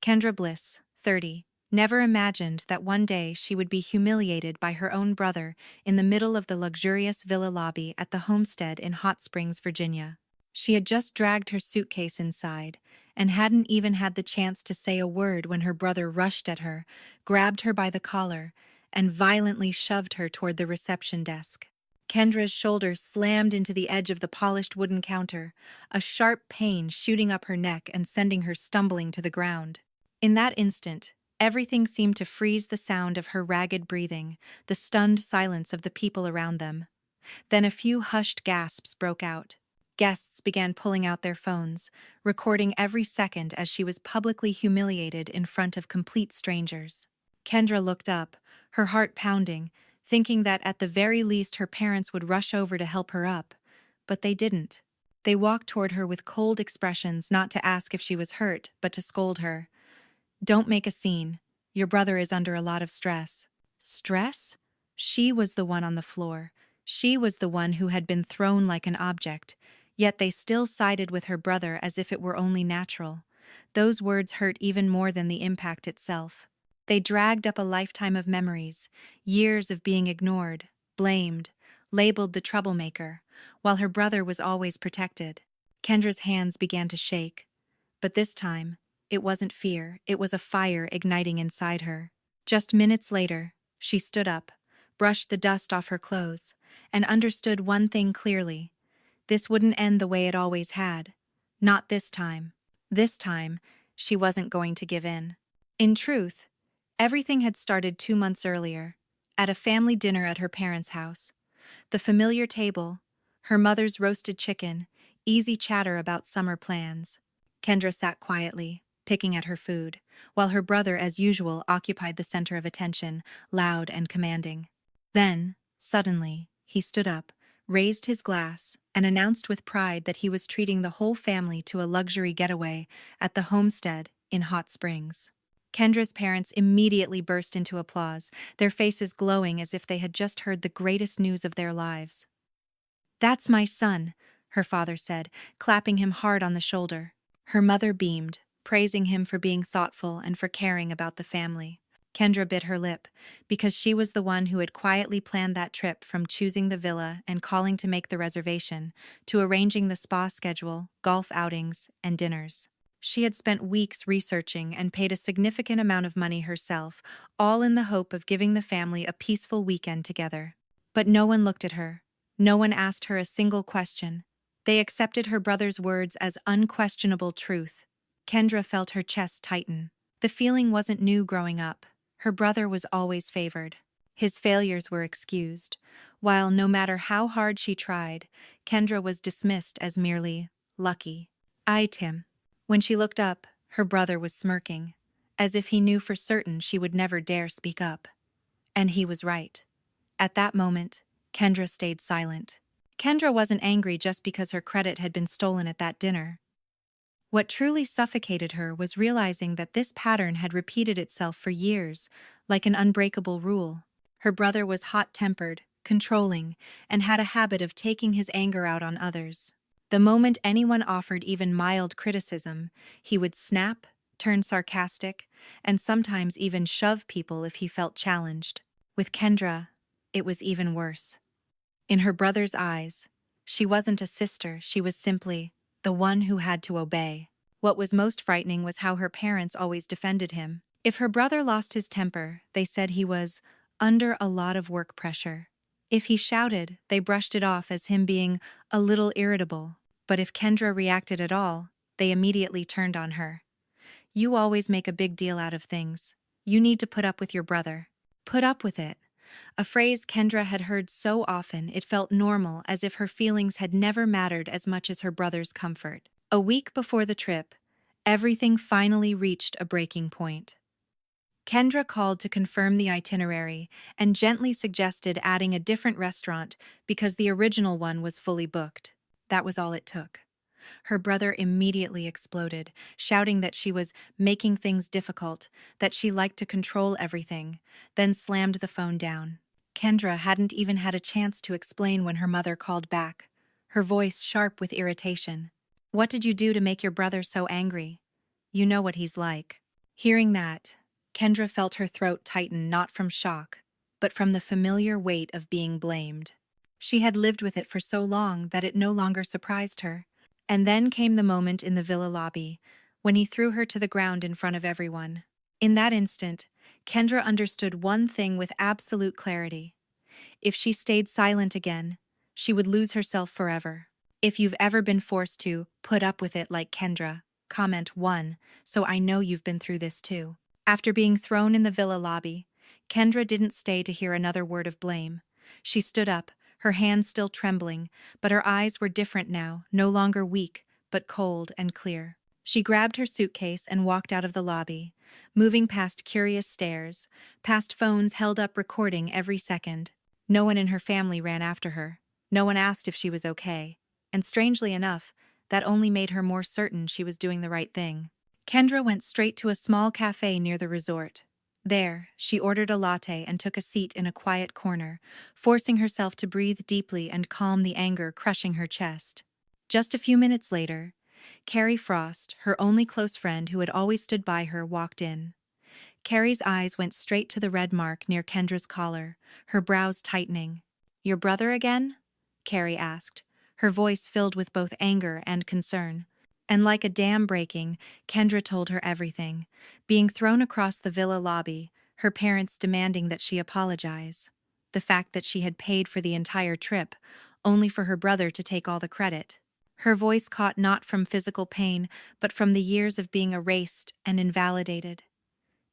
Kendra Bliss, 30, never imagined that one day she would be humiliated by her own brother in the middle of the luxurious villa lobby at the homestead in Hot Springs, Virginia. She had just dragged her suitcase inside and hadn't even had the chance to say a word when her brother rushed at her, grabbed her by the collar, and violently shoved her toward the reception desk. Kendra's shoulders slammed into the edge of the polished wooden counter, a sharp pain shooting up her neck and sending her stumbling to the ground. In that instant, everything seemed to freeze, the sound of her ragged breathing, the stunned silence of the people around them. Then a few hushed gasps broke out. Guests began pulling out their phones, recording every second as she was publicly humiliated in front of complete strangers. Kendra looked up, her heart pounding, thinking that at the very least her parents would rush over to help her up. But they didn't. They walked toward her with cold expressions, not to ask if she was hurt, but to scold her. "Don't make a scene. Your brother is under a lot of stress." Stress? She was the one on the floor. She was the one who had been thrown like an object, yet they still sided with her brother as if it were only natural. Those words hurt even more than the impact itself. They dragged up a lifetime of memories, years of being ignored, blamed, labeled the troublemaker, while her brother was always protected. Kendra's hands began to shake. But this time, it wasn't fear, it was a fire igniting inside her. Just minutes later, she stood up, brushed the dust off her clothes, and understood one thing clearly. This wouldn't end the way it always had. Not this time. This time, she wasn't going to give in. In truth, everything had started 2 months earlier, at a family dinner at her parents' house. The familiar table, her mother's roasted chicken, easy chatter about summer plans. Kendra sat quietly, picking at her food, while her brother, as usual, occupied the center of attention, loud and commanding. Then, suddenly, he stood up, raised his glass, and announced with pride that he was treating the whole family to a luxury getaway at the homestead in Hot Springs. Kendra's parents immediately burst into applause, their faces glowing as if they had just heard the greatest news of their lives. "That's my son," her father said, clapping him hard on the shoulder. Her mother beamed, praising him for being thoughtful and for caring about the family. Kendra bit her lip, because she was the one who had quietly planned that trip, from choosing the villa and calling to make the reservation, to arranging the spa schedule, golf outings, and dinners. She had spent weeks researching and paid a significant amount of money herself, all in the hope of giving the family a peaceful weekend together. But no one looked at her. No one asked her a single question. They accepted her brother's words as unquestionable truth. Kendra felt her chest tighten. The feeling wasn't new growing up. Her brother was always favored. His failures were excused, while no matter how hard she tried, Kendra was dismissed as merely lucky. Tim. When she looked up, her brother was smirking, as if he knew for certain she would never dare speak up. And he was right. At that moment, Kendra stayed silent. Kendra wasn't angry just because her credit had been stolen at that dinner. What truly suffocated her was realizing that this pattern had repeated itself for years, like an unbreakable rule. Her brother was hot-tempered, controlling, and had a habit of taking his anger out on others. The moment anyone offered even mild criticism, he would snap, turn sarcastic, and sometimes even shove people if he felt challenged. With Kendra, it was even worse. In her brother's eyes, she wasn't a sister, she was simply the one who had to obey. What was most frightening was how her parents always defended him. If her brother lost his temper, they said he was under a lot of work pressure. If he shouted, they brushed it off as him being a little irritable. But if Kendra reacted at all, they immediately turned on her. "You always make a big deal out of things. You need to put up with your brother." Put up with it. A phrase Kendra had heard so often it felt normal, as if her feelings had never mattered as much as her brother's comfort. A week before the trip, everything finally reached a breaking point. Kendra called to confirm the itinerary and gently suggested adding a different restaurant because the original one was fully booked. That was all it took. Her brother immediately exploded, shouting that she was making things difficult, that she liked to control everything, then slammed the phone down. Kendra hadn't even had a chance to explain when her mother called back, her voice sharp with irritation. "What did you do to make your brother so angry? You know what he's like. Hearing that, Kendra felt her throat tighten not from shock, but from the familiar weight of being blamed. She had lived with it for so long that it no longer surprised her. And then came the moment in the villa lobby, when he threw her to the ground in front of everyone. In that instant, Kendra understood one thing with absolute clarity. If she stayed silent again, she would lose herself forever. If you've ever been forced to put up with it like Kendra, comment 1, so I know you've been through this too. After being thrown in the villa lobby, Kendra didn't stay to hear another word of blame. She stood up, her hands still trembling, but her eyes were different now, no longer weak, but cold and clear. She grabbed her suitcase and walked out of the lobby, moving past curious stares, past phones held up recording every second. No one in her family ran after her. No one asked if she was okay. And strangely enough, that only made her more certain she was doing the right thing. Kendra went straight to a small cafe near the resort. There, she ordered a latte and took a seat in a quiet corner, forcing herself to breathe deeply and calm the anger crushing her chest. Just a few minutes later, Carrie Frost, her only close friend who had always stood by her, walked in. Carrie's eyes went straight to the red mark near Kendra's collar, her brows tightening. "Your brother again?" Carrie asked, her voice filled with both anger and concern. And like a dam breaking, Kendra told her everything, being thrown across the villa lobby, her parents demanding that she apologize. The fact that she had paid for the entire trip, only for her brother to take all the credit. Her voice caught not from physical pain, but from the years of being erased and invalidated.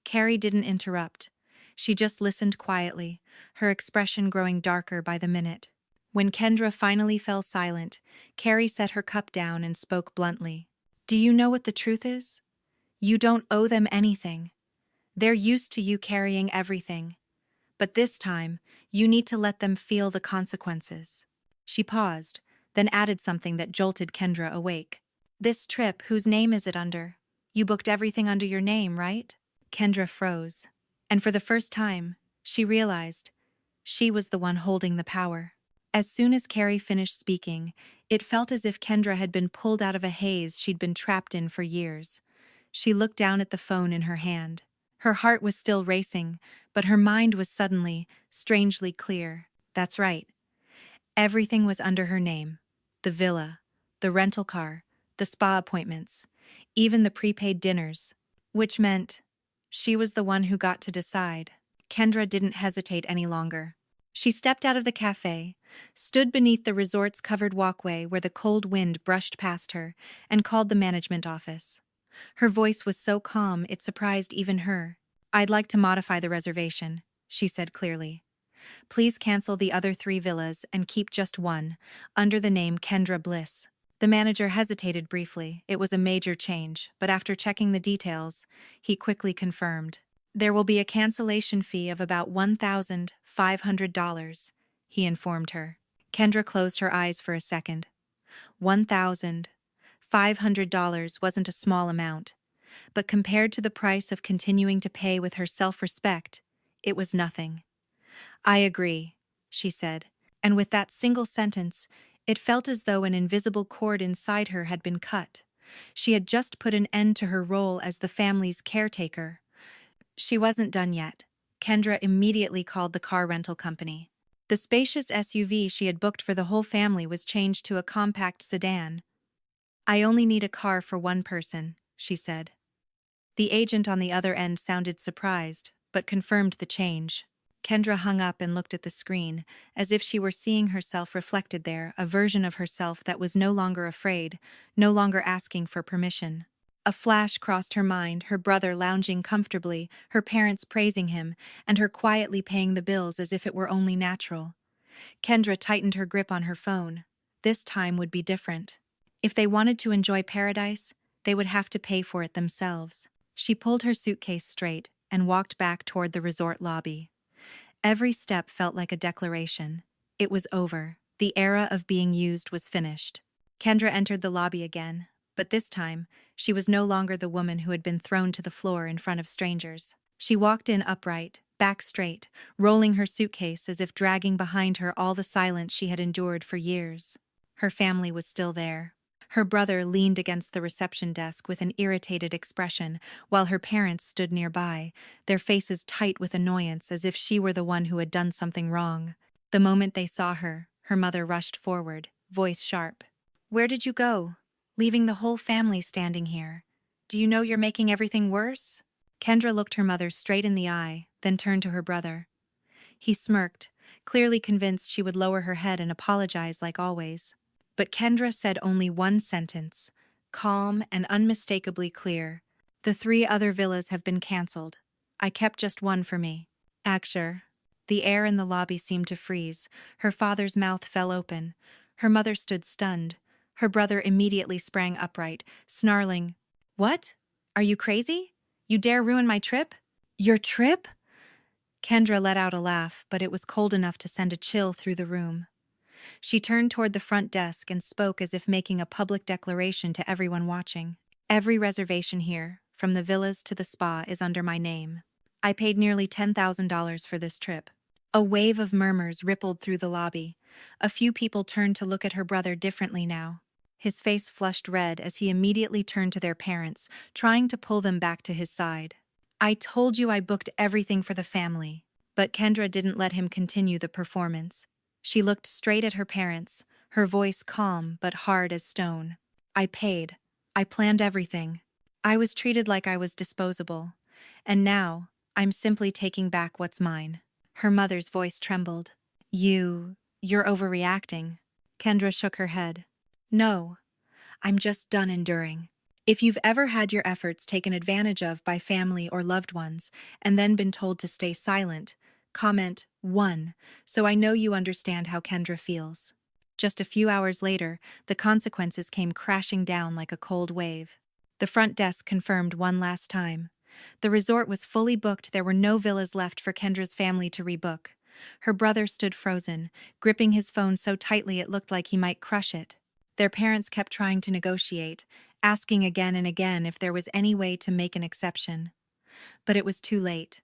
Carrie didn't interrupt. She just listened quietly, her expression growing darker by the minute. When Kendra finally fell silent, Carrie set her cup down and spoke bluntly. "Do you know what the truth is? You don't owe them anything. They're used to you carrying everything. But this time, you need to let them feel the consequences." She paused, then added something that jolted Kendra awake. "This trip, whose name is it under? You booked everything under your name, right?" Kendra froze. And for the first time, she realized she was the one holding the power. As soon as Carrie finished speaking, it felt as if Kendra had been pulled out of a haze she'd been trapped in for years. She looked down at the phone in her hand. Her heart was still racing, but her mind was suddenly, strangely clear. That's right. Everything was under her name. The villa, the rental car, the spa appointments, even the prepaid dinners. Which meant she was the one who got to decide. Kendra didn't hesitate any longer. She stepped out of the cafe, stood beneath the resort's covered walkway where the cold wind brushed past her, and called the management office. Her voice was so calm it surprised even her. "I'd like to modify the reservation," she said clearly. "Please cancel the other 3 villas and keep just one, under the name Kendra Bliss." The manager hesitated briefly. It was a major change, but after checking the details, he quickly confirmed. "There will be a cancellation fee of about $1,500, he informed her. Kendra closed her eyes for a second. $1,500 wasn't a small amount, but compared to the price of continuing to pay with her self-respect, it was nothing. "I agree," she said, and with that single sentence, it felt as though an invisible cord inside her had been cut. She had just put an end to her role as the family's caretaker. She wasn't done yet. Kendra immediately called the car rental company. The spacious SUV she had booked for the whole family was changed to a compact sedan. "I only need a car for one person," she said. The agent on the other end sounded surprised, but confirmed the change. Kendra hung up and looked at the screen, as if she were seeing herself reflected there, a version of herself that was no longer afraid, no longer asking for permission. A flash crossed her mind, her brother lounging comfortably, her parents praising him, and her quietly paying the bills as if it were only natural. Kendra tightened her grip on her phone. This time would be different. If they wanted to enjoy paradise, they would have to pay for it themselves. She pulled her suitcase straight and walked back toward the resort lobby. Every step felt like a declaration. It was over. The era of being used was finished. Kendra entered the lobby again, but this time, she was no longer the woman who had been thrown to the floor in front of strangers. She walked in upright, back straight, rolling her suitcase as if dragging behind her all the silence she had endured for years. Her family was still there. Her brother leaned against the reception desk with an irritated expression, while her parents stood nearby, their faces tight with annoyance as if she were the one who had done something wrong. The moment they saw her, her mother rushed forward, voice sharp. "Where did you go? Leaving the whole family standing here. Do you know you're making everything worse?" Kendra looked her mother straight in the eye, then turned to her brother. He smirked, clearly convinced she would lower her head and apologize like always. But Kendra said only one sentence, calm and unmistakably clear. "The 3 other villas have been cancelled. I kept just one for me." Aksher. The air in the lobby seemed to freeze. Her father's mouth fell open. Her mother stood stunned. Her brother immediately sprang upright, snarling, "What? Are you crazy? You dare ruin my trip?" "Your trip?" Kendra let out a laugh, but it was cold enough to send a chill through the room. She turned toward the front desk and spoke as if making a public declaration to everyone watching. "Every reservation here, from the villas to the spa, is under my name. I paid nearly $10,000 for this trip." A wave of murmurs rippled through the lobby. A few people turned to look at her brother differently now. His face flushed red as he immediately turned to their parents, trying to pull them back to his side. "I told you I booked everything for the family." But Kendra didn't let him continue the performance. She looked straight at her parents, her voice calm but hard as stone. "I paid. I planned everything. I was treated like I was disposable. And now, I'm simply taking back what's mine." Her mother's voice trembled. You're overreacting." Kendra shook her head. "No, I'm just done enduring. If you've ever had your efforts taken advantage of by family or loved ones, and then been told to stay silent, comment 1, so I know you understand how Kendra feels." Just a few hours later, the consequences came crashing down like a cold wave. The front desk confirmed one last time. The resort was fully booked. There were no villas left for Kendra's family to rebook. Her brother stood frozen, gripping his phone so tightly it looked like he might crush it. Their parents kept trying to negotiate, asking again and again if there was any way to make an exception. But it was too late.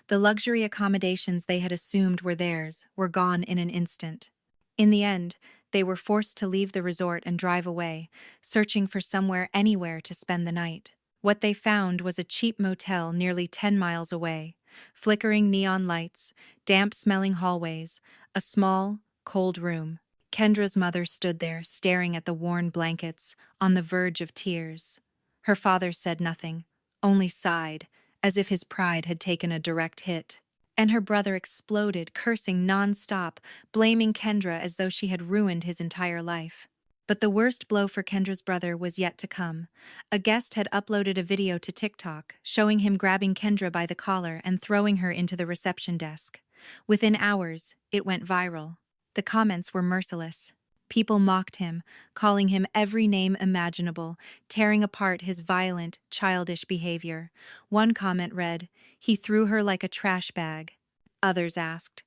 The luxury accommodations they had assumed were theirs were gone in an instant. In the end, they were forced to leave the resort and drive away, searching for somewhere anywhere to spend the night. What they found was a cheap motel nearly 10 miles away. Flickering neon lights, damp-smelling hallways, a small, cold room. Kendra's mother stood there, staring at the worn blankets, on the verge of tears. Her father said nothing, only sighed, as if his pride had taken a direct hit. And her brother exploded, cursing non-stop, blaming Kendra as though she had ruined his entire life. But the worst blow for Kendra's brother was yet to come. A guest had uploaded a video to TikTok, showing him grabbing Kendra by the collar and throwing her into the reception desk. Within hours, it went viral. The comments were merciless. People mocked him, calling him every name imaginable, tearing apart his violent, childish behavior. One comment read, "He threw her like a trash bag." Others asked,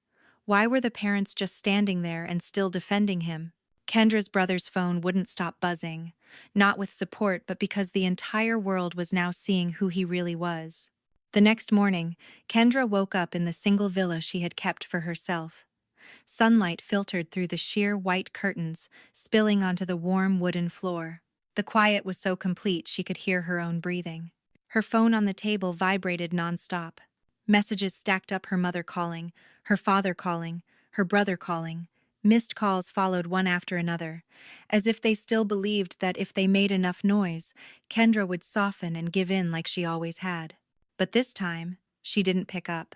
why were the parents just standing there and still defending him? Kendra's brother's phone wouldn't stop buzzing, not with support but because the entire world was now seeing who he really was. The next morning, Kendra woke up in the single villa she had kept for herself. Sunlight filtered through the sheer white curtains, spilling onto the warm wooden floor. The quiet was so complete she could hear her own breathing. Her phone on the table vibrated nonstop. Messages stacked up, her mother calling, her father calling, her brother calling. Missed calls followed one after another, as if they still believed that if they made enough noise, Kendra would soften and give in like she always had. But this time, she didn't pick up.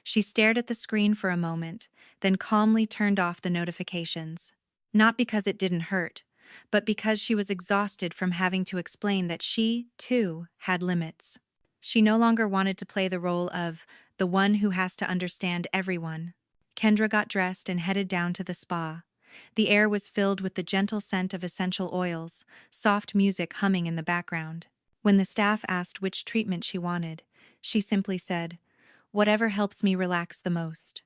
She stared at the screen for a moment, then calmly turned off the notifications. Not because it didn't hurt, but because she was exhausted from having to explain that she, too, had limits. She no longer wanted to play the role of the one who has to understand everyone. Kendra got dressed and headed down to the spa. The air was filled with the gentle scent of essential oils, soft music humming in the background. When the staff asked which treatment she wanted, she simply said, "Whatever helps me relax the most."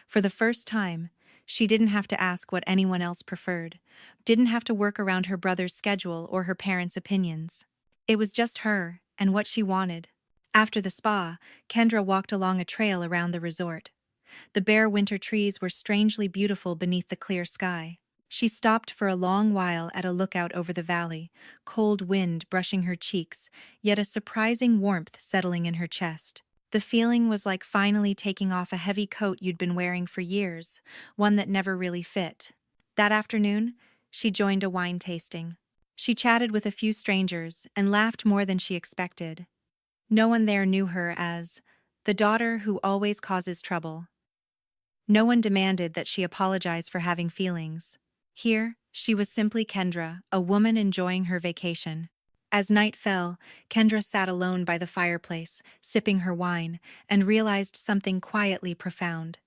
For the first time, she didn't have to ask what anyone else preferred, didn't have to work around her brother's schedule or her parents' opinions. It was just her and what she wanted. After the spa, Kendra walked along a trail around the resort. The bare winter trees were strangely beautiful beneath the clear sky. She stopped for a long while at a lookout over the valley, cold wind brushing her cheeks, yet a surprising warmth settling in her chest. The feeling was like finally taking off a heavy coat you'd been wearing for years, one that never really fit. That afternoon, she joined a wine tasting. She chatted with a few strangers and laughed more than she expected. No one there knew her as the daughter who always causes trouble. No one demanded that she apologize for having feelings. Here, she was simply Kendra, a woman enjoying her vacation. As night fell, Kendra sat alone by the fireplace, sipping her wine, and realized something quietly profound.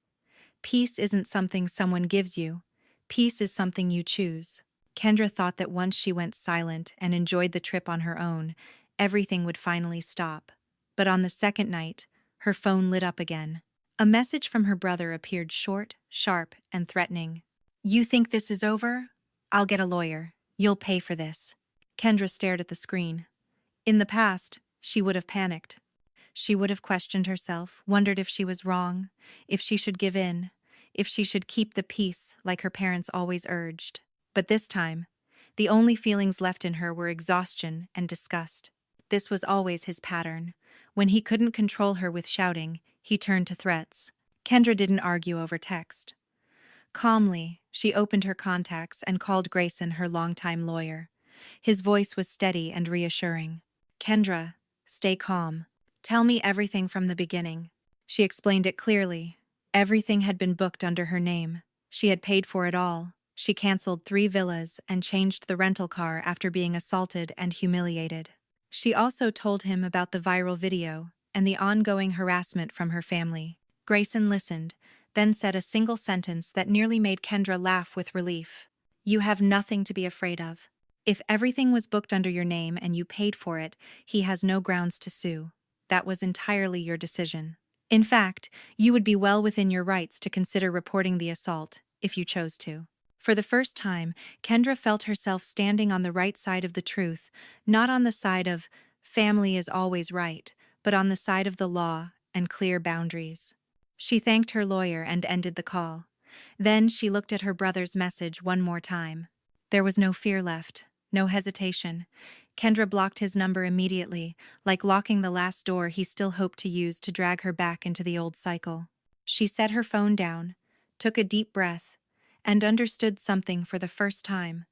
Peace isn't something someone gives you. Peace is something you choose. Kendra thought that once she went silent and enjoyed the trip on her own, everything would finally stop. But on the second night, her phone lit up again. A message from her brother appeared short, sharp, and threatening. "You think this is over? I'll get a lawyer. You'll pay for this." Kendra stared at the screen. In the past, she would have panicked. She would have questioned herself, wondered if she was wrong, if she should give in, if she should keep the peace like her parents always urged. But this time, the only feelings left in her were exhaustion and disgust. This was always his pattern. When he couldn't control her with shouting, he turned to threats. Kendra didn't argue over text. Calmly, she opened her contacts and called Grayson, her longtime lawyer. His voice was steady and reassuring. "Kendra, stay calm. Tell me everything from the beginning." She explained it clearly. Everything had been booked under her name. She had paid for it all. She canceled 3 villas and changed the rental car after being assaulted and humiliated. She also told him about the viral video and the ongoing harassment from her family. Grayson listened, then said a single sentence that nearly made Kendra laugh with relief. "You have nothing to be afraid of. If everything was booked under your name and you paid for it, he has no grounds to sue. That was entirely your decision. In fact, you would be well within your rights to consider reporting the assault, if you chose to." For the first time, Kendra felt herself standing on the right side of the truth, not on the side of family is always right, but on the side of the law and clear boundaries. She thanked her lawyer and ended the call. Then she looked at her brother's message one more time. There was no fear left, no hesitation. Kendra blocked his number immediately, like locking the last door he still hoped to use to drag her back into the old cycle. She set her phone down, took a deep breath, and understood something for the first time.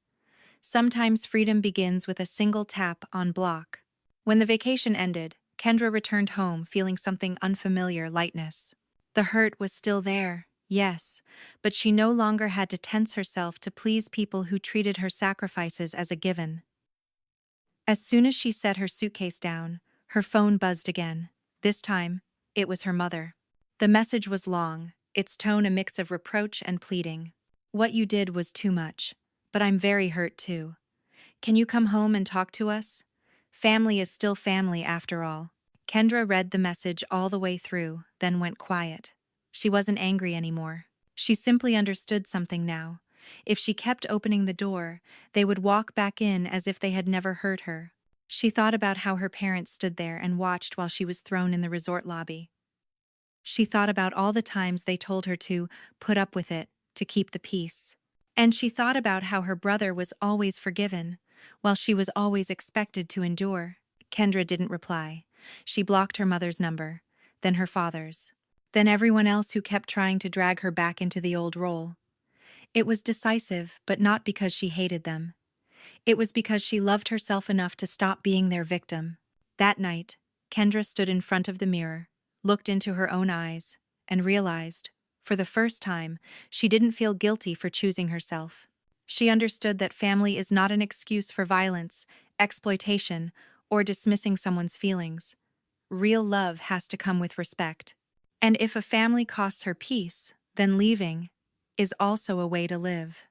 Sometimes freedom begins with a single tap on block. When the vacation ended, Kendra returned home feeling something unfamiliar: lightness. The hurt was still there, yes, but she no longer had to tense herself to please people who treated her sacrifices as a given. As soon as she set her suitcase down, her phone buzzed again. This time, it was her mother. The message was long, its tone a mix of reproach and pleading. "What you did was too much, but I'm very hurt too. Can you come home and talk to us? Family is still family after all." Kendra read the message all the way through, then went quiet. She wasn't angry anymore. She simply understood something now. If she kept opening the door, they would walk back in as if they had never heard her. She thought about how her parents stood there and watched while she was thrown in the resort lobby. She thought about all the times they told her to put up with it, to keep the peace. And she thought about how her brother was always forgiven, while she was always expected to endure. Kendra didn't reply. She blocked her mother's number, then her father's, then everyone else who kept trying to drag her back into the old role. It was decisive, but not because she hated them. It was because she loved herself enough to stop being their victim. That night, Kendra stood in front of the mirror, looked into her own eyes, and realized, for the first time, she didn't feel guilty for choosing herself. She understood that family is not an excuse for violence, exploitation, or dismissing someone's feelings. Real love has to come with respect. And if a family costs her peace, then leaving is also a way to live.